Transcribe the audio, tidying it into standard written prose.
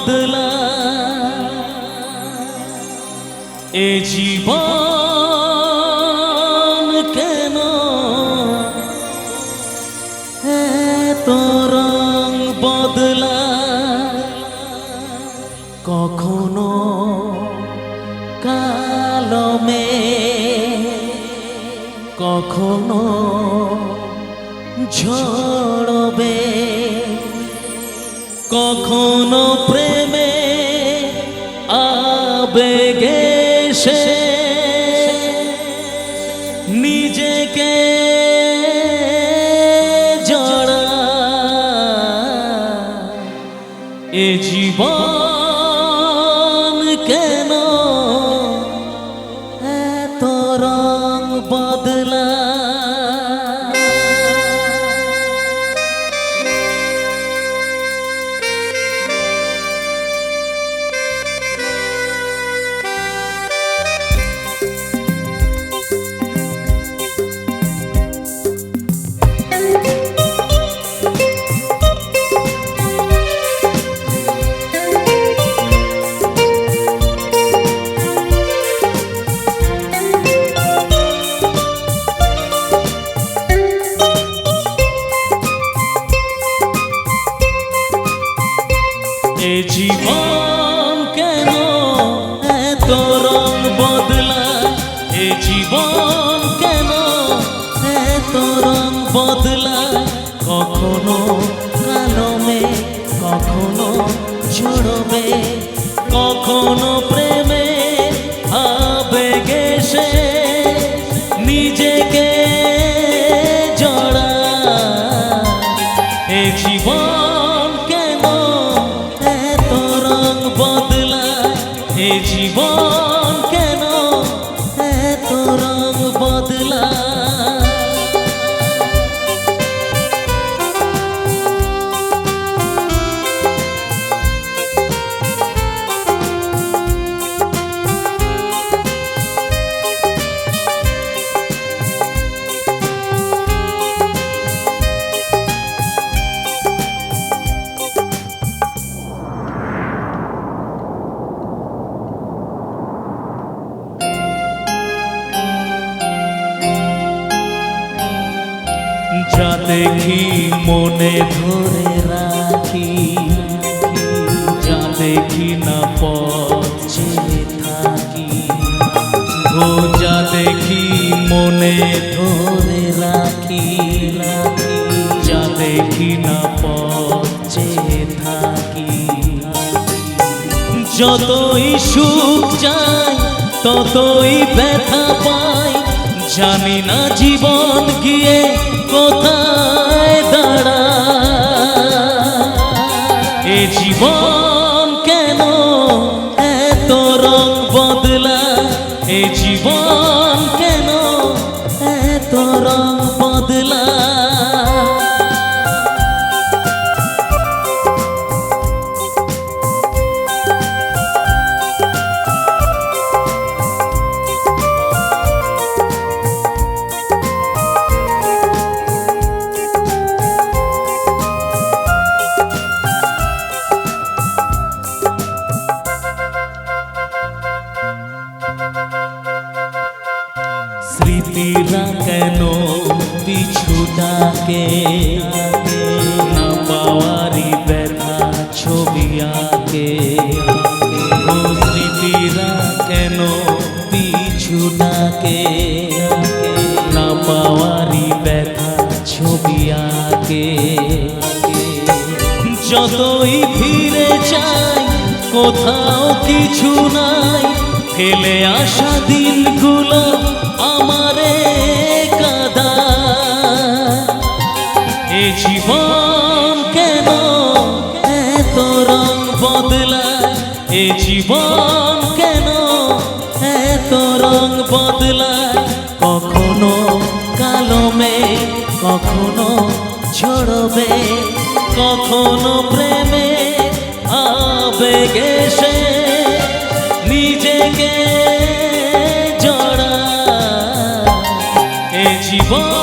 বদলা এ জীবন কেন এত রং বদলা কখনো কালো মেঘ কখনো ঝড়বে কখনো প্রেমে আবেগে সে নিজেকে জড়া এ জীবন কেন এত রং বদলা এ জীবন কেন এত রং বদলা এ জীবন কেন এত রং বদলা কখনো কালো মেঘ কখনো ঝড়বে কখনো প্রেমে আবেগে সে নিজেকে জড়া এ জীবন কেন এত রং বদলা এ জীবন কেন এত রং বদলা যা দেখি মনে ধরে রাখি যা দেখি না পথে থাকি ও যা দেখি মনে ধরে রাখি যা দেখি না পথে থাকি যতই সুখ চাই ততই ব্যথা পাই জানি না জীবন গিয়ে কোথায় দাঁড়া এ জীবন কেন এত রং বদলা এ জীবন কেন এত রং বদলা স্মৃতিরা কেন পিছু ডাকে না পাওয়ারি ব্যথা ছবি আঁকে ও স্মৃতিরা কেন পিছু ডাকে না পাওয়ারি ব্যথা ছবি আঁকে যতই ফিরে যাই কোথাও কিছু নাই ফেলে আসা দিনগুলো আমারে কাদা এ জীবন কেন এত রং বদলা এ জীবন কেন এত রং বদলা কখনো কালো মেঘ কখনো ঝড়বে কখনো প্রেমে আবেগে সে নিজেকে জড়া এ জীবন